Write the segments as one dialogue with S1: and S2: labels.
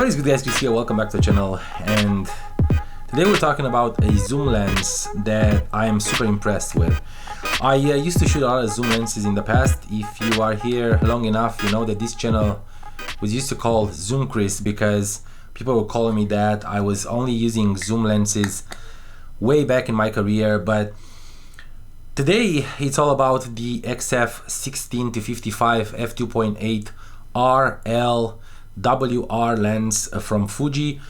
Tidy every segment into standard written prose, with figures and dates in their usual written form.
S1: What is good, guys? Chris here, welcome back to the channel, and today we're talking about a zoom lens that I am super impressed with. I used to shoot a lot of zoom lenses in the past. If you are here long enough, you know that this channel was used to call Zoom Chris because people were calling me that. I was only using zoom lenses way back in my career, but today it's all about the XF 16 to 55 f2.8 RL WR lens from Fuji.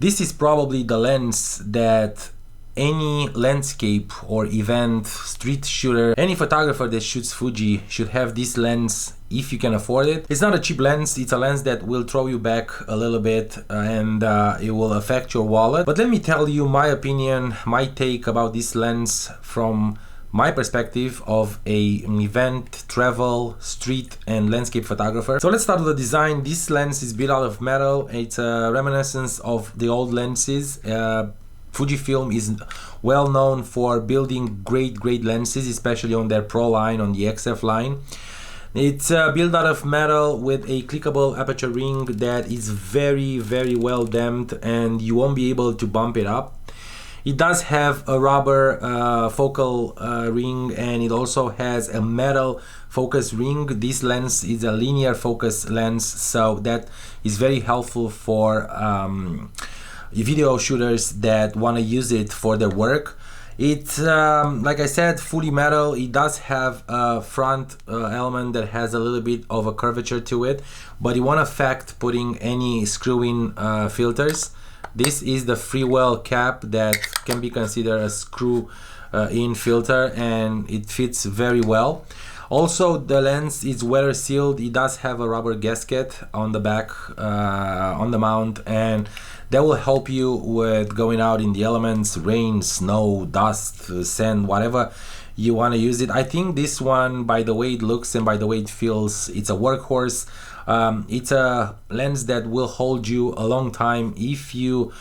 S1: This is probably the lens that any landscape or event, street shooter, any photographer that shoots Fuji should have this lens if you can afford it. It's not a cheap lens, it's a lens that will throw you back a little bit and it will affect your wallet. But let me tell you my opinion, my take about this lens from my perspective of an event, travel, street and landscape photographer. So let's start with the design. This lens is built out of metal. It's a reminiscence of the old lenses. Fujifilm is well known for building great lenses, especially on their Pro line, on the XF line. It's built out of metal with a clickable aperture ring that is very well damped and you won't be able to bump it up. It does have a rubber focal ring, and it also has a metal focus ring. This lens is a linear focus lens, so that is very helpful for video shooters that want to use it for their work. It's like I said, fully metal. It does have a front element that has a little bit of a curvature to it, but it won't affect putting any screw-in filters. This is the freewell cap that can be considered a screw-in filter, and it fits very well. Also, the lens is weather sealed. It does have a rubber gasket on the back, on the mount, and that will help you with going out in the elements, rain, snow, dust, sand, whatever you want to use it. I think this one, by the way it looks and by the way it feels, it's a workhorse. It's a lens that will hold you a long time if you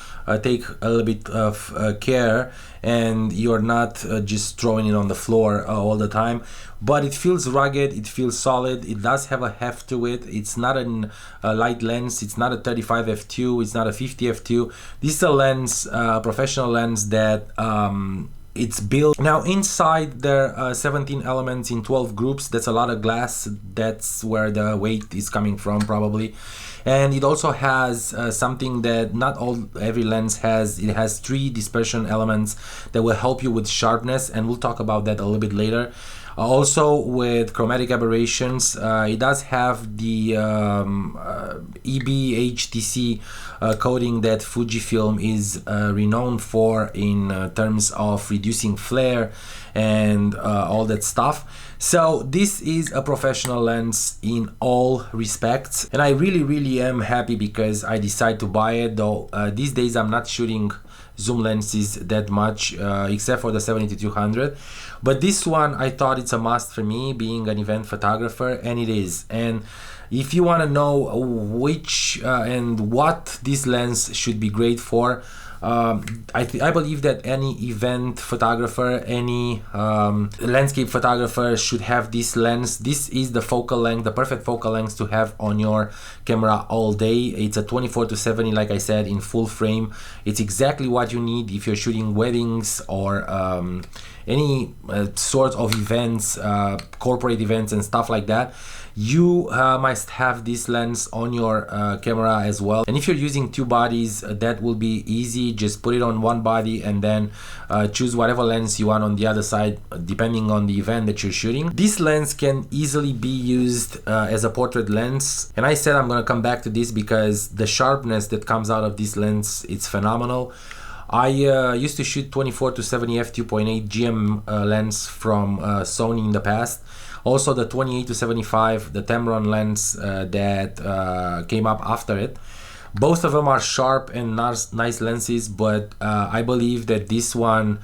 S1: take a little bit of care and you're not just throwing it on the floor all the time. But it feels rugged, it feels solid, it does have a heft to it. It's not a light lens, it's not a 35 f2, it's not a 50 f2. This is a lens, a professional lens that it's built. Now inside there are 17 elements in 12 groups. That's a lot of glass. That's where the weight is coming from probably. And it also has something that not every lens has. It has 3 dispersion elements that will help you with sharpness, and we'll talk about that a little bit later. Also with chromatic aberrations, it does have the EBHTC coating that Fujifilm is renowned for in terms of reducing flare and all that stuff. So this is a professional lens in all respects, and I really am happy because I decided to buy it. Though these days I'm not shooting zoom lenses that much, except for the 70-200, but this one I thought it's a must for me, being an event photographer, and it is. And if you want to know which and what this lens should be great for, I believe that any event photographer, any landscape photographer should have this lens. This is the focal length, the perfect focal length to have on your camera all day. It's a 24-70, like I said, in full frame. It's exactly what you need if you're shooting weddings or any sort of events, corporate events and stuff like that. You must have this lens on your camera as well. And if you're using 2 bodies, that will be easy. Just put it on one body and then choose whatever lens you want on the other side, depending on the event that you're shooting. This lens can easily be used as a portrait lens, and I said I'm gonna come back to this because the sharpness that comes out of this lens, it's phenomenal. I used to shoot 24-70 f2.8 GM lens from Sony in the past. Also the 28-75, the Tamron lens that came up after it. Both of them are sharp and nice lenses, but I believe that this one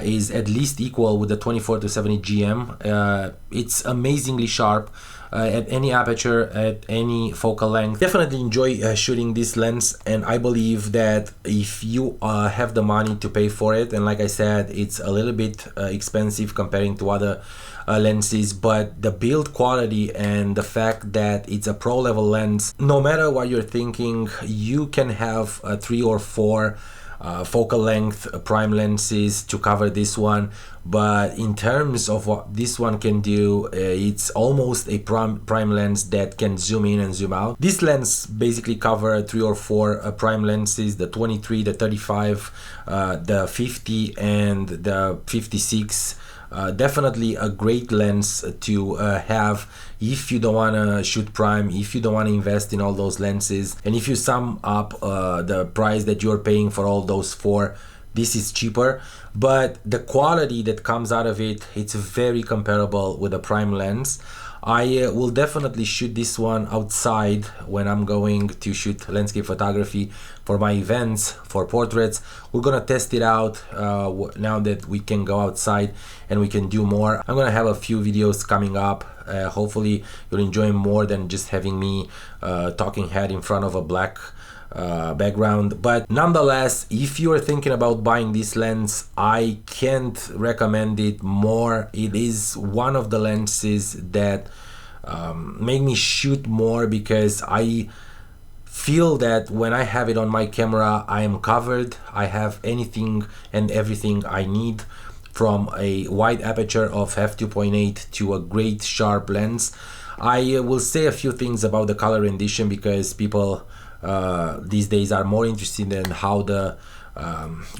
S1: is at least equal with the 24-70 GM. It's amazingly sharp. at any aperture, at any focal length. Definitely enjoy shooting this lens, and I believe that if you have the money to pay for it, and like I said, it's a little bit expensive comparing to other lenses, but the build quality and the fact that it's a pro level lens, no matter what you're thinking, you can have 3 or 4 focal length prime lenses to cover this one. But in terms of what this one can do, it's almost a prime lens that can zoom in and zoom out. This lens basically cover 3 or 4 prime lenses, the 23, the 35, the 50 and the 56. Definitely a great lens to have if you don't want to shoot prime, if you don't want to invest in all those lenses, and if you sum up the price that you're paying for all those 4, this is cheaper. But the quality that comes out of it, it's very comparable with a prime lens. I will definitely shoot this one outside when I'm going to shoot landscape photography for my events, for portraits. We're gonna test it out now that we can go outside and we can do more. I'm gonna have a few videos coming up. Hopefully you'll enjoy more than just having me talking head in front of a black background. But nonetheless, if you are thinking about buying this lens, I can't recommend it more. It is one of the lenses that make me shoot more, because I feel that when I have it on my camera, I am covered. I have anything and everything I need, from a wide aperture of f2.8 to a great sharp lens. I will say a few things about the color rendition, because people these days are more interested in how the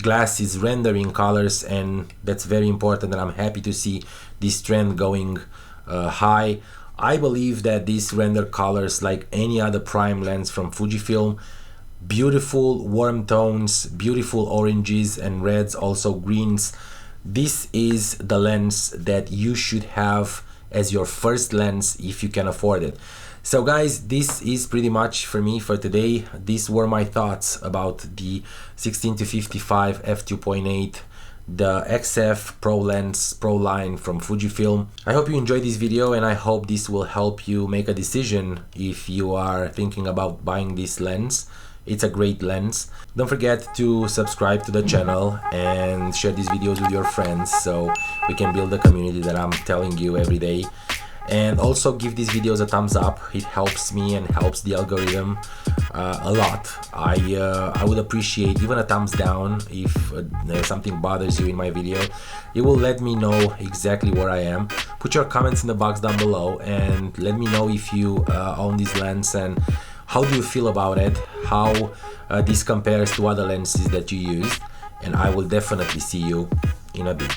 S1: glass is rendering colors, and that's very important, and I'm happy to see this trend going high. I believe that these render colors like any other prime lens from Fujifilm. Beautiful warm tones, beautiful oranges and reds, also greens. This is the lens that you should have as your first lens if you can afford it. So guys, this is pretty much for me for today. These were my thoughts about the 16-55 f2.8, the XF Pro Lens Pro line from Fujifilm. I hope you enjoyed this video, and I hope this will help you make a decision if you are thinking about buying this lens. It's a great lens. Don't forget to subscribe to the channel and share these videos with your friends so we can build a community that I'm telling you every day. And also give these videos a thumbs up. It helps me and helps the algorithm a lot. I would appreciate even a thumbs down if something bothers you in my video. It will let me know exactly where I am. Put your comments in the box down below and let me know if you own this lens and how do you feel about it, how this compares to other lenses that you used, and I will definitely see you in a bit.